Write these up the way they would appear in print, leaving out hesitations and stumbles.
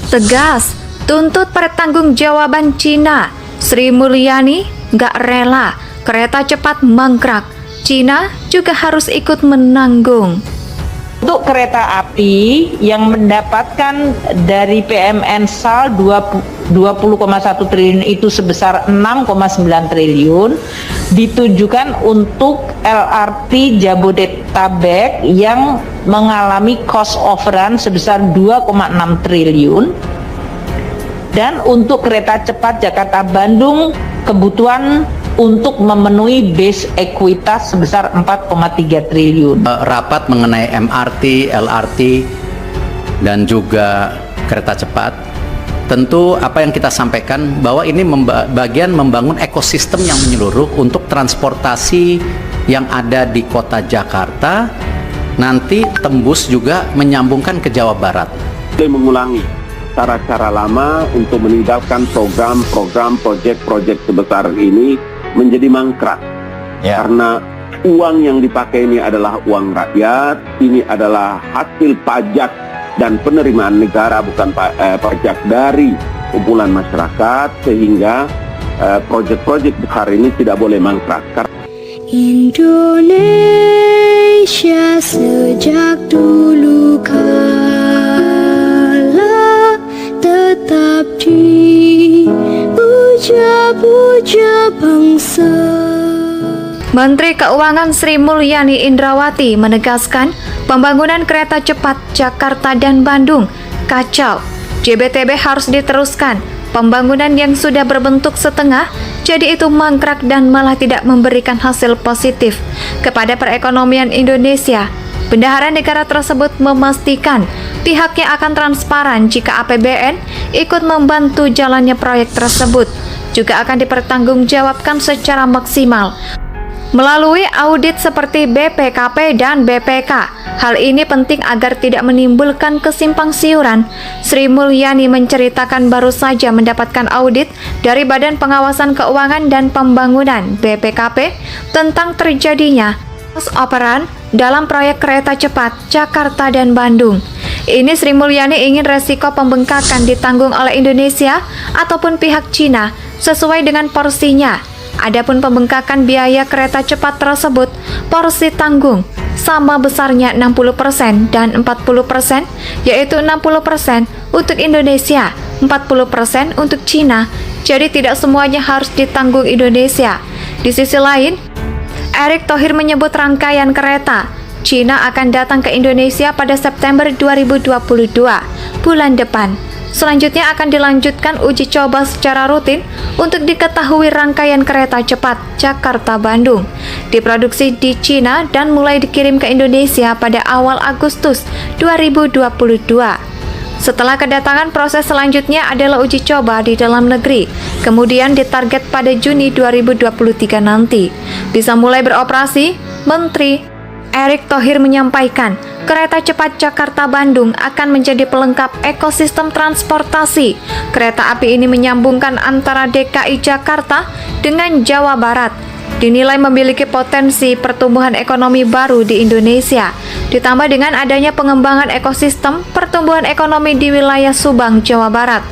Tegas, tuntut pertanggungjawaban Cina. Sri Mulyani nggak rela kereta cepat mangkrak. Cina juga harus ikut menanggung. Untuk kereta api yang mendapatkan dari PMN-SAL 20,1 triliun itu sebesar 6,9 triliun ditujukan untuk LRT Jabodetabek yang mengalami cost overrun sebesar 2,6 triliun. Dan untuk kereta cepat Jakarta-Bandung kebutuhan untuk memenuhi base ekuitas sebesar 4,3 triliun. Rapat mengenai MRT, LRT, dan juga kereta cepat, tentu apa yang kita sampaikan bahwa ini bagian membangun ekosistem yang menyeluruh untuk transportasi yang ada di kota Jakarta, nanti tembus juga menyambungkan ke Jawa Barat. Mengulangi cara-cara lama untuk meninggalkan program-program, proyek-proyek sebesar ini menjadi mangkrak, karena uang yang dipakai ini adalah uang rakyat, ini adalah hasil pajak dan penerimaan negara, bukan pajak dari kumpulan masyarakat, sehingga proyek-proyek besar ini tidak boleh mangkrak. Indonesia sejak dulu kala tetap dipuja-puja bangsa. Menteri Keuangan Sri Mulyani Indrawati menegaskan pembangunan kereta cepat Jakarta dan Bandung kacau. JBTB harus diteruskan. Pembangunan yang sudah berbentuk setengah, jadi itu mangkrak dan malah tidak memberikan hasil positif kepada perekonomian Indonesia. Bendahara negara tersebut memastikan pihaknya akan transparan jika APBN ikut membantu jalannya proyek tersebut, juga akan dipertanggungjawabkan secara maksimal melalui audit seperti BPKP dan BPK. Hal ini penting agar tidak menimbulkan kesimpang siuran. Sri Mulyani menceritakan baru saja mendapatkan audit dari Badan Pengawasan Keuangan dan Pembangunan BPKP tentang terjadinya cost overrun dalam proyek kereta cepat Jakarta dan Bandung. Ini Sri Mulyani ingin resiko pembengkakan ditanggung oleh Indonesia ataupun pihak Cina sesuai dengan porsinya. Adapun pembengkakan biaya kereta cepat tersebut, porsi tanggung sama besarnya 60% dan 40%, yaitu 60% untuk Indonesia, 40% untuk Cina. Jadi tidak semuanya harus ditanggung Indonesia. Di sisi lain, Erick Thohir menyebut rangkaian kereta Cina akan datang ke Indonesia pada September 2022, bulan depan. Selanjutnya akan dilanjutkan uji coba secara rutin untuk diketahui rangkaian kereta cepat Jakarta-Bandung diproduksi di Cina dan mulai dikirim ke Indonesia pada awal Agustus 2022. Setelah kedatangan, proses selanjutnya adalah uji coba di dalam negeri, kemudian ditarget pada Juni 2023 nanti bisa mulai beroperasi. Menteri Erick Thohir menyampaikan, kereta cepat Jakarta-Bandung akan menjadi pelengkap ekosistem transportasi. Kereta api ini menyambungkan antara DKI Jakarta dengan Jawa Barat. Dinilai memiliki potensi pertumbuhan ekonomi baru di Indonesia, ditambah dengan adanya pengembangan ekosistem pertumbuhan ekonomi di wilayah Subang, Jawa Barat.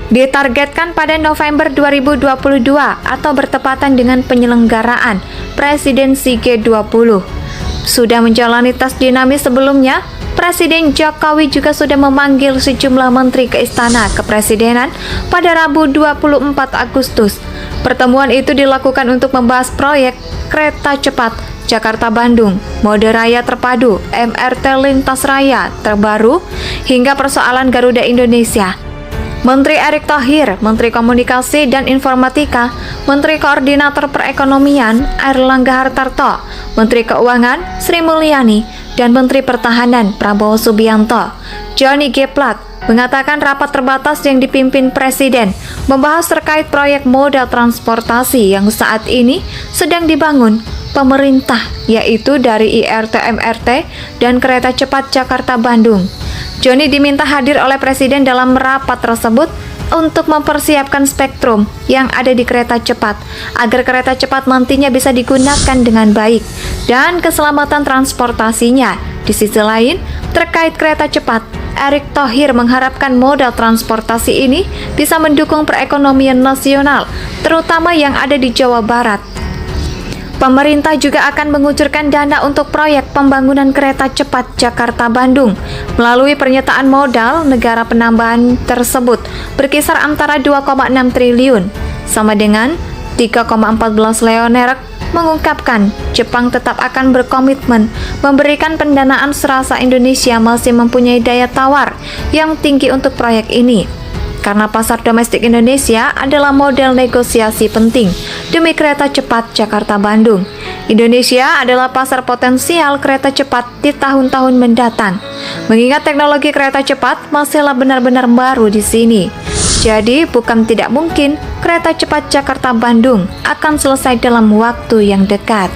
Ditargetkan pada November 2022 atau bertepatan dengan penyelenggaraan Presidensi G20. Sudah menjalani tes dinamis sebelumnya, Presiden Jokowi juga sudah memanggil sejumlah menteri ke Istana Kepresidenan pada Rabu 24 Agustus. Pertemuan itu dilakukan untuk membahas proyek kereta cepat Jakarta-Bandung, mode raya terpadu, MRT lintas raya terbaru, hingga persoalan Garuda Indonesia. Menteri Erick Thohir, Menteri Komunikasi dan Informatika, Menteri Koordinator Perekonomian Airlangga Hartarto, Menteri Keuangan Sri Mulyani, dan Menteri Pertahanan Prabowo Subianto. Johnny G. Plat mengatakan rapat terbatas yang dipimpin Presiden membahas terkait proyek moda transportasi yang saat ini sedang dibangun pemerintah, yaitu dari IRT-MRT dan kereta cepat Jakarta-Bandung. Johnny diminta hadir oleh Presiden dalam rapat tersebut untuk mempersiapkan spektrum yang ada di kereta cepat agar kereta cepat nantinya bisa digunakan dengan baik dan keselamatan transportasinya Di sisi lain, terkait kereta cepat, Erick Thohir mengharapkan modal transportasi ini bisa mendukung perekonomian nasional, terutama yang ada di Jawa Barat. Pemerintah juga akan mengucurkan dana untuk proyek pembangunan kereta cepat Jakarta-Bandung. Melalui pernyataan modal, negara penambahan tersebut berkisar antara 2,6 triliun, sama dengan 3,14 Leonerek mengungkapkan Jepang tetap akan berkomitmen memberikan pendanaan serasa Indonesia masih mempunyai daya tawar yang tinggi untuk proyek ini. Karena pasar domestik Indonesia adalah model negosiasi penting demi kereta cepat Jakarta-Bandung. Indonesia adalah pasar potensial kereta cepat di tahun-tahun mendatang. Mengingat teknologi kereta cepat masihlah benar-benar baru di sini. Jadi bukan tidak mungkin kereta cepat Jakarta-Bandung akan selesai dalam waktu yang dekat.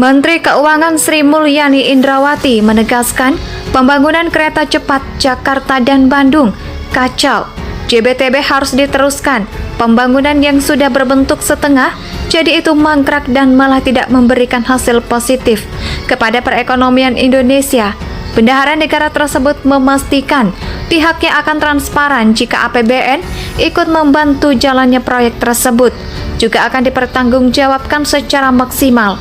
Menteri Keuangan Sri Mulyani Indrawati menegaskan pembangunan kereta cepat Jakarta dan Bandung kacau. JBTB harus diteruskan. Pembangunan yang sudah berbentuk setengah, jadi itu mangkrak dan malah tidak memberikan hasil positif kepada perekonomian Indonesia. Bendahara negara tersebut memastikan pihaknya akan transparan jika APBN ikut membantu jalannya proyek tersebut. Juga akan dipertanggungjawabkan secara maksimal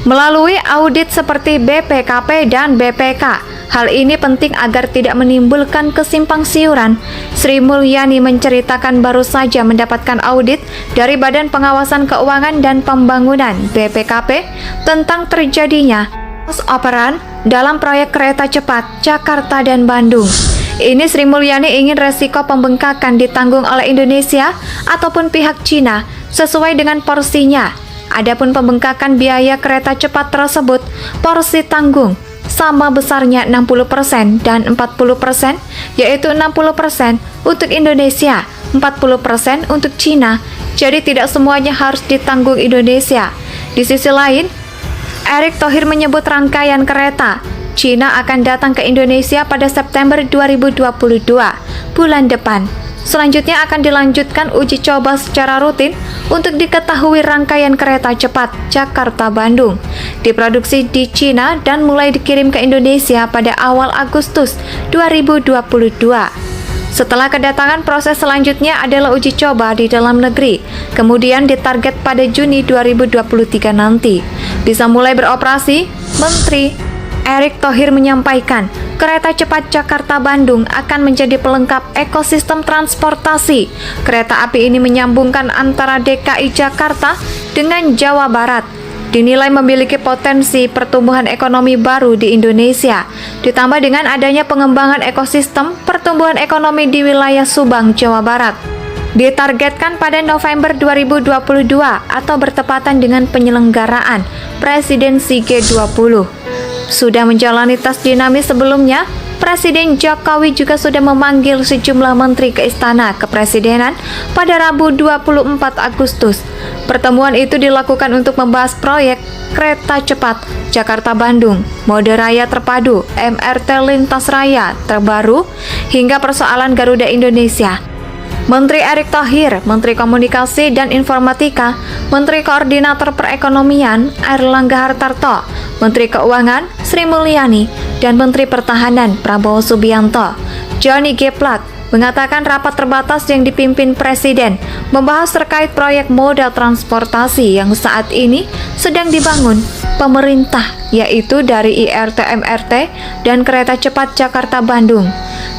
melalui audit seperti BPKP dan BPK. Hal ini penting agar tidak menimbulkan kesimpang siuran. Sri Mulyani menceritakan baru saja mendapatkan audit dari Badan Pengawasan Keuangan dan Pembangunan (BPKP) tentang terjadinya cost operan dalam proyek kereta cepat Jakarta dan Bandung. Ini Sri Mulyani ingin resiko pembengkakan ditanggung oleh Indonesia ataupun pihak Cina sesuai dengan porsinya. Adapun pembengkakan biaya kereta cepat tersebut, porsi tanggung sama besarnya 60% dan 40%, yaitu 60% untuk Indonesia, 40% untuk Cina. Jadi tidak semuanya harus ditanggung Indonesia. Di sisi lain, Erick Thohir menyebut rangkaian kereta Cina akan datang ke Indonesia pada September 2022, bulan depan. Selanjutnya akan dilanjutkan uji coba secara rutin untuk diketahui rangkaian kereta cepat Jakarta-Bandung diproduksi di Cina dan mulai dikirim ke Indonesia pada awal Agustus 2022. Setelah kedatangan, proses selanjutnya adalah uji coba di dalam negeri, kemudian ditarget pada Juni 2023 nanti. Bisa mulai beroperasi, Menteri Erick Thohir menyampaikan, kereta cepat Jakarta-Bandung akan menjadi pelengkap ekosistem transportasi. Kereta api ini menyambungkan antara DKI Jakarta dengan Jawa Barat. Dinilai memiliki potensi pertumbuhan ekonomi baru di Indonesia, ditambah dengan adanya pengembangan ekosistem pertumbuhan ekonomi di wilayah Subang, Jawa Barat. Ditargetkan pada November 2022 atau bertepatan dengan penyelenggaraan Presidensi G20. Sudah menjalani tes dinamis sebelumnya, Presiden Jokowi juga sudah memanggil sejumlah menteri ke Istana Kepresidenan pada Rabu 24 Agustus. Pertemuan itu dilakukan untuk membahas proyek kereta cepat Jakarta-Bandung, mode raya terpadu, MRT lintas raya terbaru, hingga persoalan Garuda Indonesia. Menteri Erick Thohir, Menteri Komunikasi dan Informatika, Menteri Koordinator Perekonomian Airlangga Hartarto, Menteri Keuangan Sri Mulyani, dan Menteri Pertahanan Prabowo Subianto, Johnny G. Plat, mengatakan rapat terbatas yang dipimpin Presiden membahas terkait proyek modal transportasi yang saat ini sedang dibangun pemerintah, yaitu dari IRT-MRT dan kereta cepat Jakarta-Bandung.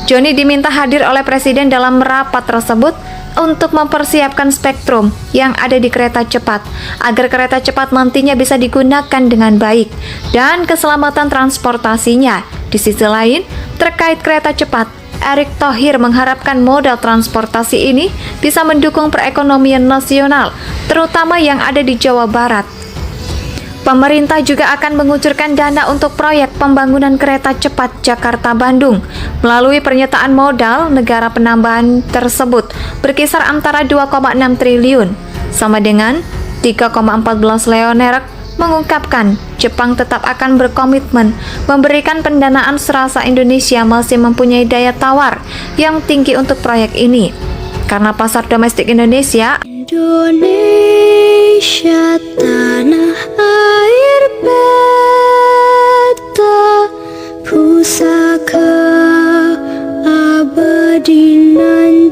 Johnny diminta hadir oleh Presiden dalam rapat tersebut untuk mempersiapkan spektrum yang ada di kereta cepat agar kereta cepat nantinya bisa digunakan dengan baik dan keselamatan transportasinya. Di sisi lain, terkait kereta cepat, Erick Thohir mengharapkan modal transportasi ini bisa mendukung perekonomian nasional, terutama yang ada di Jawa Barat. Pemerintah juga akan mengucurkan dana untuk proyek pembangunan kereta cepat Jakarta-Bandung. Melalui pernyataan modal, negara penambahan tersebut berkisar antara 2,6 triliun, sama dengan 3,14 Leonerek mengungkapkan Jepang tetap akan berkomitmen memberikan pendanaan serasa Indonesia masih mempunyai daya tawar yang tinggi untuk proyek ini. Karena pasar domestik Indonesia Indonesia tanah air beta pusaka abadi nan